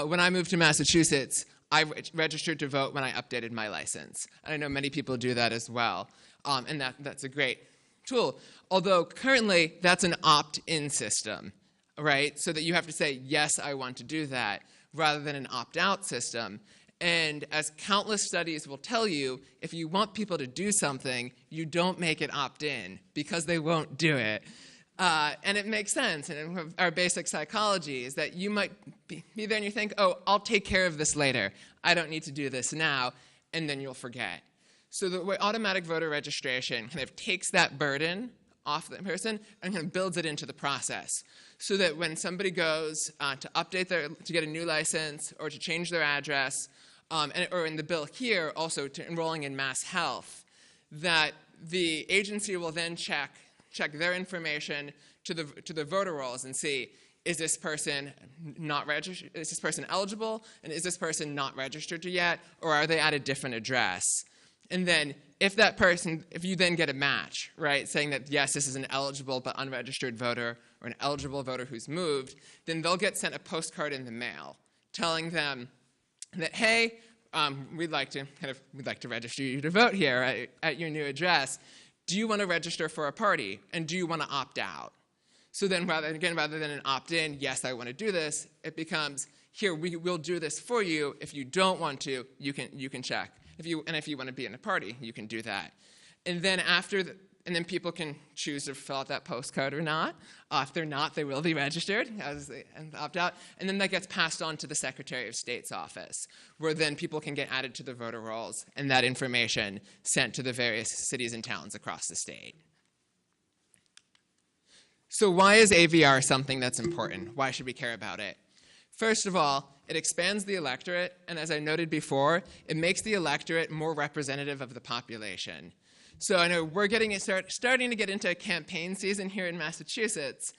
When I moved to Massachusetts, I registered to vote when I updated my license. And I know many people do that as well. And that's a great tool. Although currently, that's an opt-in system, right? So that you have to say, yes, I want to do that, rather than an opt-out system. And as countless studies will tell you, if you want people to do something, you don't make it opt-in, because they won't do it. And it makes sense. And our basic psychology is that you might be there and you think, oh, I'll take care of this later. I don't need to do this now. And then you'll forget. So the way automatic voter registration kind of takes that burden off the person and kind of builds it into the process. So that when somebody goes to update to get a new license or to change their address, or in the bill here, also to enrolling in Mass Health, that the agency will then check their information to the voter rolls and see, is this person not registered? Is this person eligible? And is this person not registered yet? Or are they at a different address? And then if you then get a match, right, saying that, yes, this is an eligible but unregistered voter or an eligible voter who's moved, then they'll get sent a postcard in the mail telling them that, hey, we'd like to register you to vote here at your new address. Do you want to register for a party? And do you want to opt out? So then rather than an opt-in, yes, I want to do this, it becomes, here, we'll do this for you. If you don't want to, you can check. If you want to be in a party, you can do that. And then and then people can choose to fill out that postcard or not. If they're not, they will be registered and opt out. And then that gets passed on to the Secretary of State's office, where then people can get added to the voter rolls and that information sent to the various cities and towns across the state. So why is AVR something that's important? Why should we care about it? First of all, it expands the electorate, and as I noted before, it makes the electorate more representative of the population. So I know we're starting to get into campaign season here in Massachusetts,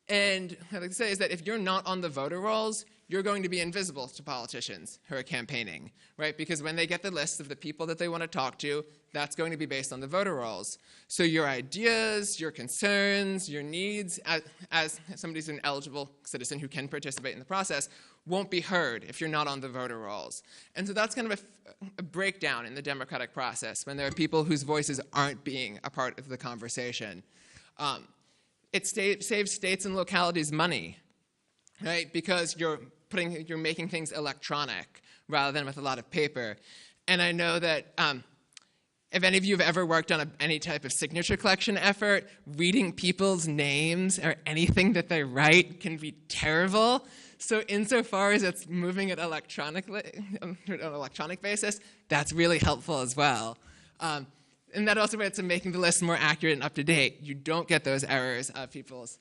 and what I'd like to say is that if you're not on the voter rolls, you're going to be invisible to politicians who are campaigning, right? Because when they get the list of the people that they want to talk to, that's going to be based on the voter rolls. So your ideas, your concerns, your needs, as somebody who's an eligible citizen who can participate in the process, won't be heard if you're not on the voter rolls. And so that's kind of a breakdown in the democratic process when there are people whose voices aren't being a part of the conversation. It saves states and localities money, right? Because you're making things electronic rather than with a lot of paper. And I know that if any of you have ever worked on any type of signature collection effort, reading people's names or anything that they write can be terrible. So insofar as it's moving it electronically, on an electronic basis, that's really helpful as well. And that also adds to making the list more accurate and up-to-date. You don't get those errors of people's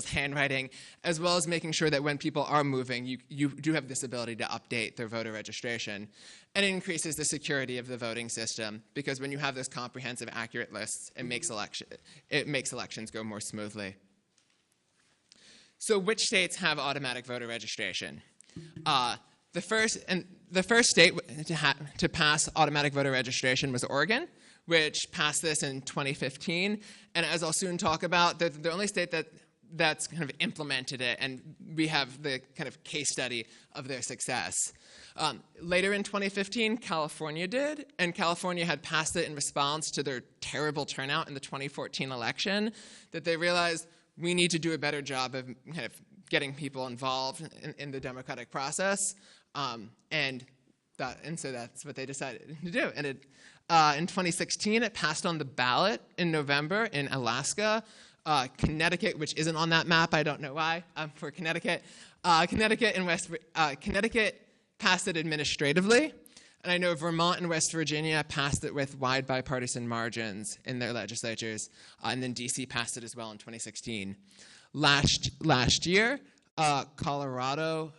handwriting, as well as making sure that when people are moving, you do have this ability to update their voter registration. And it increases the security of the voting system, because when you have those comprehensive, accurate lists, it makes elections go more smoothly. So which states have automatic voter registration? The first state to pass automatic voter registration was Oregon, which passed this in 2015. And as I'll soon talk about, they're the only state that's kind of implemented it, and we have the kind of case study of their success. Later in 2015, California did, and California had passed it in response to their terrible turnout in the 2014 election, that they realized we need to do a better job of kind of getting people involved in the democratic process, and so that's what they decided to do. And in 2016, it passed on the ballot in November in Alaska. Connecticut, which isn't on that map, I don't know why, for Connecticut. Connecticut passed it administratively, and I know Vermont and West Virginia passed it with wide bipartisan margins in their legislatures, and then DC passed it as well in 2016. Last year, Colorado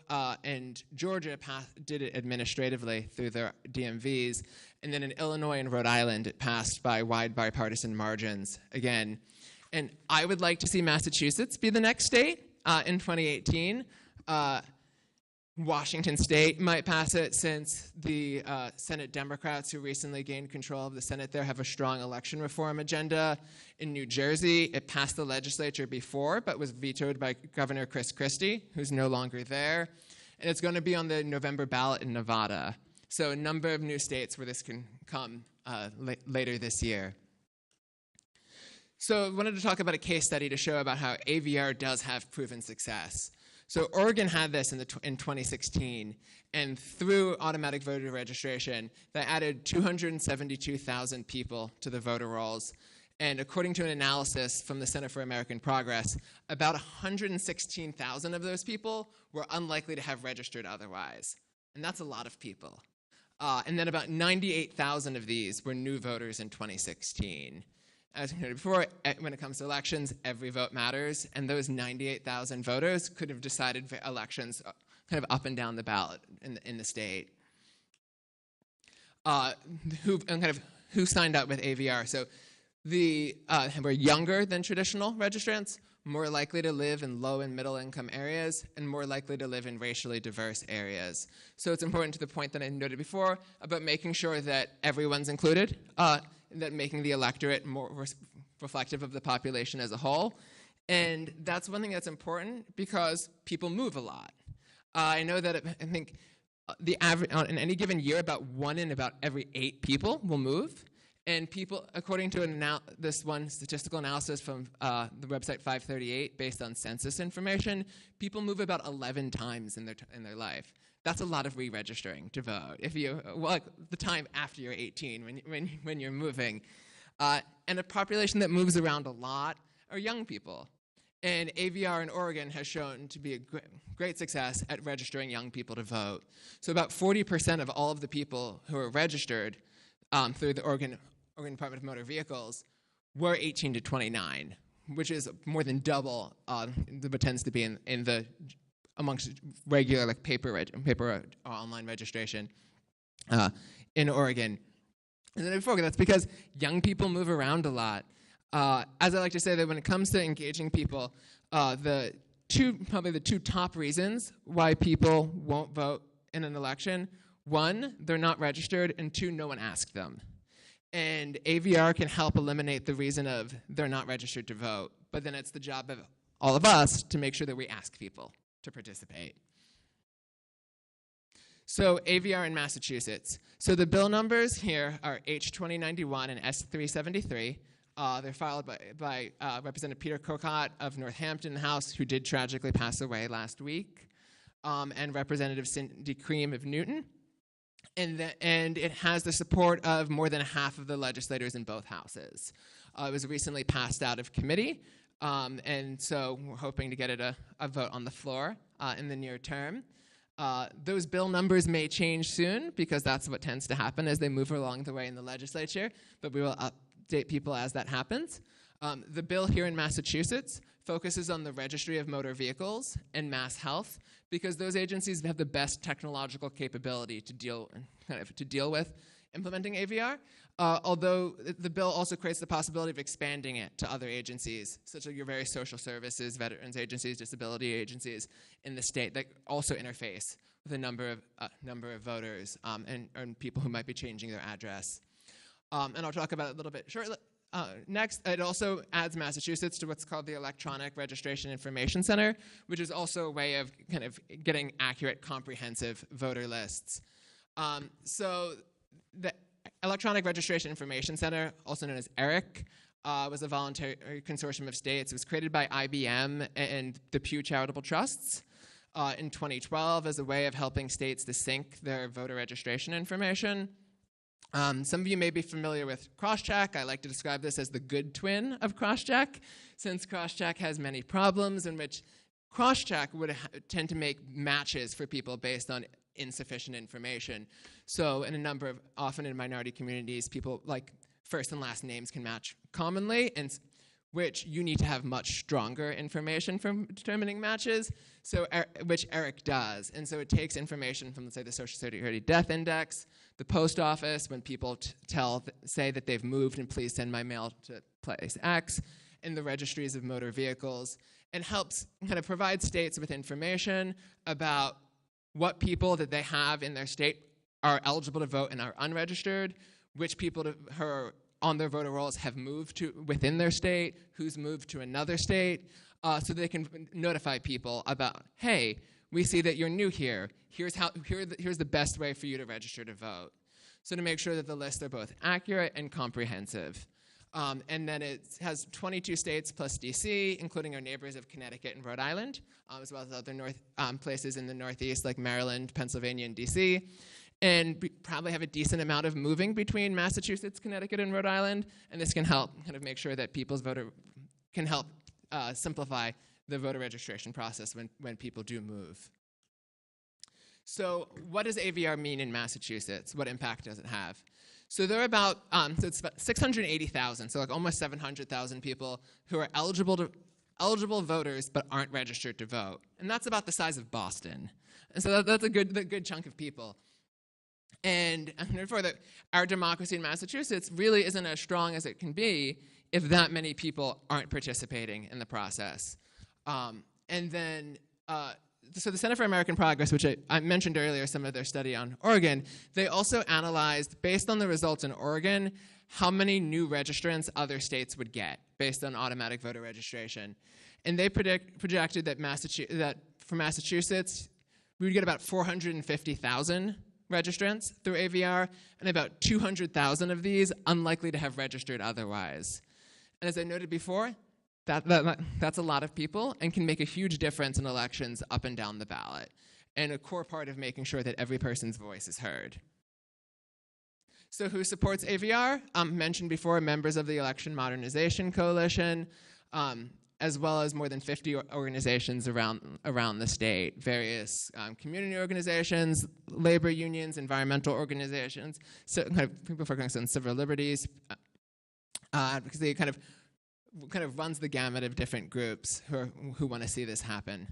and Georgia did it administratively through their DMVs, and then in Illinois and Rhode Island, it passed by wide bipartisan margins again. And I would like to see Massachusetts be the next state in 2018. Washington State might pass it, since the Senate Democrats who recently gained control of the Senate there have a strong election reform agenda. In New Jersey, it passed the legislature before, but was vetoed by Governor Chris Christie, who's no longer there. And it's going to be on the November ballot in Nevada. So a number of new states where this can come later this year. So I wanted to talk about a case study to show about how AVR does have proven success. So Oregon had this in 2016, and through automatic voter registration, they added 272,000 people to the voter rolls. And according to an analysis from the Center for American Progress, about 116,000 of those people were unlikely to have registered otherwise. And that's a lot of people. And then about 98,000 of these were new voters in 2016. As we noted before, when it comes to elections, every vote matters, and those 98,000 voters could have decided for elections kind of up and down the ballot in the state. Who signed up with AVR? So were younger than traditional registrants, more likely to live in low and middle income areas, and more likely to live in racially diverse areas. So it's important to the point that I noted before about making sure that everyone's included, that making the electorate more reflective of the population as a whole. And that's one thing that's important because people move a lot. I know that I think the average, in any given year, about 1 in about every 8 people will move. And people, according to this one statistical analysis from the website 538, based on census information, people move about 11 times in their life. That's a lot of re-registering to vote. If you the time after you're 18 when you're moving, and a population that moves around a lot are young people. And AVR in Oregon has shown to be a great success at registering young people to vote. So about 40% of all of the people who are registered through the Oregon Department of Motor Vehicles were 18 to 29, which is more than double what tends to be in the amongst regular like paper or online registration in Oregon. And then before that's because young people move around a lot. As I like to say, that when it comes to engaging people, probably the two top reasons why people won't vote in an election: one, they're not registered, and two, no one asked them. And AVR can help eliminate the reason of they're not registered to vote, but then it's the job of all of us to make sure that we ask people to participate. So AVR in Massachusetts. So the bill numbers here are H2091 and S373. They're filed by Representative Peter Kokot of Northampton House, who did tragically pass away last week, and Representative Cindy Cream of Newton. And it has the support of more than half of the legislators in both houses. It was recently passed out of committee, and so we're hoping to get it a vote on the floor in the near term. Those bill numbers may change soon, because that's what tends to happen as they move along the way in the legislature, but we will update people as that happens. The bill here in Massachusetts focuses on the Registry of Motor Vehicles and Mass Health, because those agencies have the best technological capability to deal with implementing AVR, although the bill also creates the possibility of expanding it to other agencies, such as your various social services, veterans agencies, disability agencies in the state that also interface with a number of voters and people who might be changing their address. And I'll talk about it a little bit shortly. Next, it also adds Massachusetts to what's called the Electronic Registration Information Center, which is also a way of kind of getting accurate, comprehensive voter lists. So the Electronic Registration Information Center, also known as ERIC, was a voluntary consortium of states. It was created by IBM and the Pew Charitable Trusts in 2012 as a way of helping states to sync their voter registration information. Some of you may be familiar with Crosscheck. I like to describe this as the good twin of Crosscheck, since Crosscheck has many problems in which Crosscheck would tend to make matches for people based on insufficient information. So often in minority communities, people like first and last names can match commonly, and which you need to have much stronger information for determining matches, which ERIC does. And so it takes information from, let's say, the Social Security Death Index, the post office, when people say that they've moved and please send my mail to place X, and the registries of motor vehicles, and helps kind of provide states with information about what people that they have in their state are eligible to vote and are unregistered, which people who are on their voter rolls have moved to within their state, who's moved to another state, so they can notify people about, hey, we see that you're new here. Here's the best way for you to register to vote. So to make sure that the lists are both accurate and comprehensive. And then it has 22 states plus DC, including our neighbors of Connecticut and Rhode Island, as well as other places in the Northeast like Maryland, Pennsylvania, and DC. And we probably have a decent amount of moving between Massachusetts, Connecticut, and Rhode Island, and this can help kind of make sure that can help simplify the voter registration process when people do move. So what does AVR mean in Massachusetts? What impact does it have? So there are about, it's about 680,000, so like almost 700,000 people who are eligible voters but aren't registered to vote. And that's about the size of Boston. And so that's a good chunk of people. And therefore, our democracy in Massachusetts really isn't as strong as it can be if that many people aren't participating in the process. So the Center for American Progress, which I mentioned earlier, some of their study on Oregon, they also analyzed, based on the results in Oregon, how many new registrants other states would get based on automatic voter registration. And they projected that for Massachusetts, we would get about 450,000 registrants through AVR, and about 200,000 of these unlikely to have registered otherwise. And as I noted before, that's a lot of people and can make a huge difference in elections up and down the ballot, and a core part of making sure that every person's voice is heard. So who supports AVR? Mentioned before, members of the Election Modernization Coalition, as well as more than 50 organizations around the state, various community organizations, labor unions, environmental organizations, so kind of people focusing on civil liberties, because they kind of runs the gamut of different groups who want to see this happen.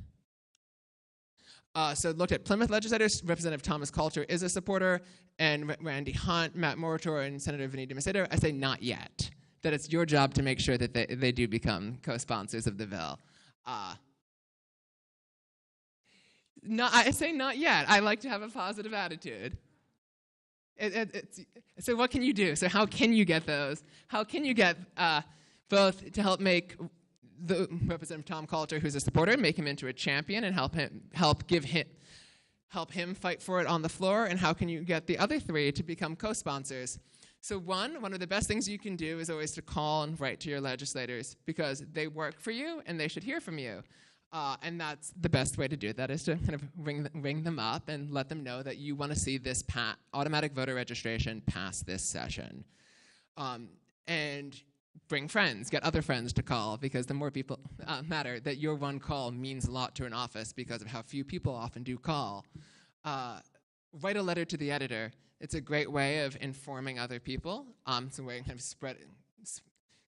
So looked at Plymouth legislators. Representative Thomas Coulter is a supporter, and Randy Hunt, Matt Murator, and Senator Vinnie DiMacedo. I say not yet. That it's your job to make sure that they do become co-sponsors of the bill. No, I say not yet. I like to have a positive attitude. So what can you do? So how can you get those? How can you get both to help make the Representative Tom Coulter, who's a supporter, make him into a champion and help him fight for it on the floor? And how can you get the other three to become co-sponsors? So one of the best things you can do is always to call and write to your legislators, because they work for you and they should hear from you. And that's the best way to do that, is to kind of ring them up and let them know that you want to see this automatic voter registration pass this session. And bring friends, get other friends to call, because the more people matter, that your one call means a lot to an office because of how few people often do call. Write a letter to the editor. It's a great way of informing other people. It's a way of kind of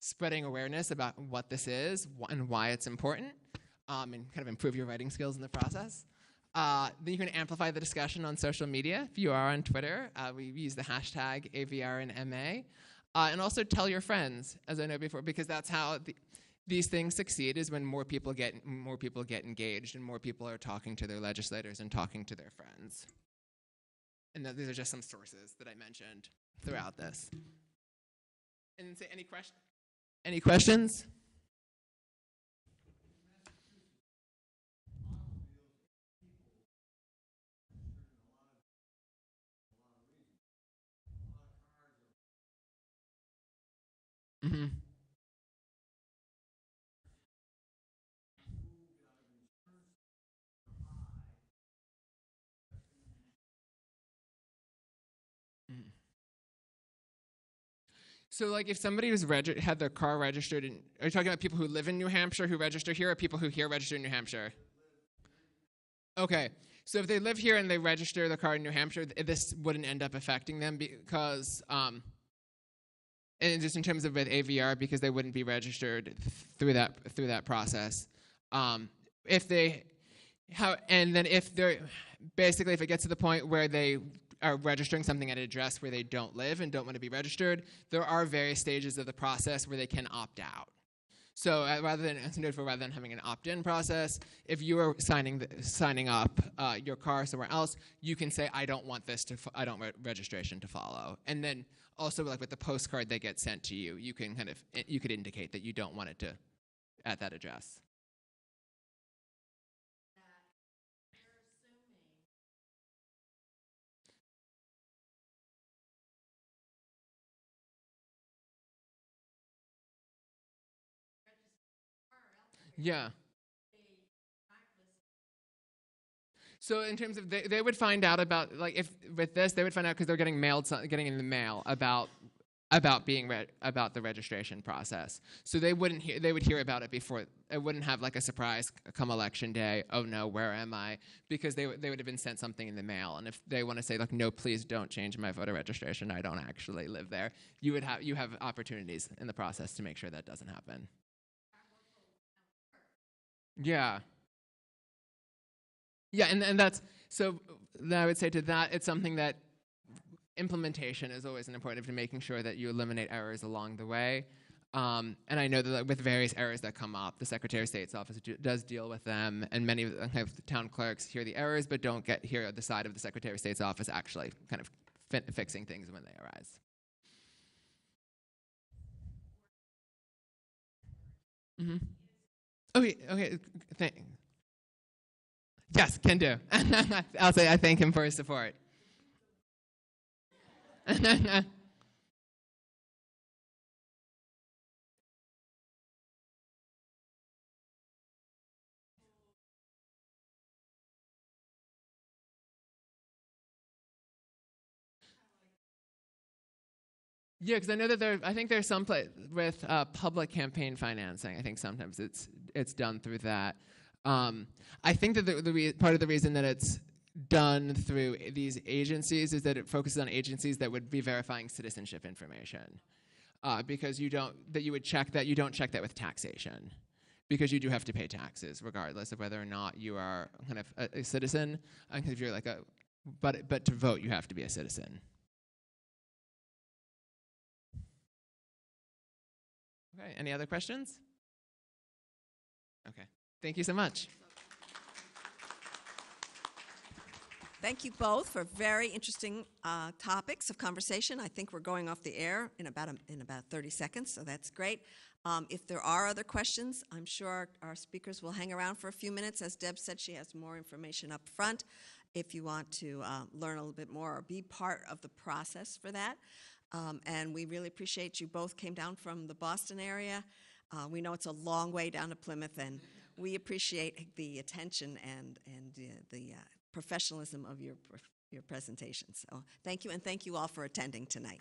spreading awareness about what this is and why it's important, and kind of improve your writing skills in the process. Then you can amplify the discussion on social media. If you are on Twitter, we use the hashtag AVRNMA. And also tell your friends, as I know before, because that's how these things succeed, is when more people get engaged and more people are talking to their legislators and talking to their friends. And these are just some sources that I mentioned throughout this. And then say, any questions? Mm-hmm. So, like, if somebody was had their car registered in, are you talking about people who live in New Hampshire who register here, or people who here register in New Hampshire? Okay, so if they live here and they register the car in New Hampshire, this wouldn't end up affecting them because, and just in terms of with AVR, because they wouldn't be registered through that process. And then if it gets to the point where they are registering something at an address where they don't live and don't want to be registered, there are various stages of the process where they can opt out. So rather than having an opt-in process, if you are signing up your car somewhere else, you can say, I don't want registration to follow. And then also, like with the postcard that gets sent to you, you could indicate that you don't want it to at that address. Yeah. So in terms of, they would find out about, like, if with this, they would find out because they're getting in the mail about the registration process. So they would hear about it before. It wouldn't have like a surprise come election day. Oh no, where am I? Because they would have been sent something in the mail. And if they want to say like, no, please don't change my voter registration, I don't actually live there, you have opportunities in the process to make sure that doesn't happen. Yeah. Yeah, and that's, so I would say to that, it's something that implementation is always an important to making sure that you eliminate errors along the way. And I know that with various errors that come up, the Secretary of State's office does deal with them, and many of the town clerks hear the errors but don't hear the side of the Secretary of State's office actually kind of fixing things when they arise. Mm-hmm. Okay. Yes, can do. I'll say I thank him for his support. Yeah, because I know that I think there's some place with public campaign financing. I think sometimes it's done through that. I think that part of the reason that it's done through these agencies is that it focuses on agencies that would be verifying citizenship information, because you don't check that with taxation, because you do have to pay taxes regardless of whether or not you are kind of a citizen. If you're like but to vote, you have to be a citizen. Okay, any other questions? Okay, thank you so much. Thank you both for very interesting topics of conversation. I think we're going off the air in about 30 seconds, so that's great. If there are other questions, I'm sure our speakers will hang around for a few minutes. As Deb said, she has more information up front if you want to learn a little bit more or be part of the process for that. And we really appreciate you both came down from the Boston area. We know it's a long way down to Plymouth, and we appreciate the attention and the professionalism of your presentation. So thank you, and thank you all for attending tonight.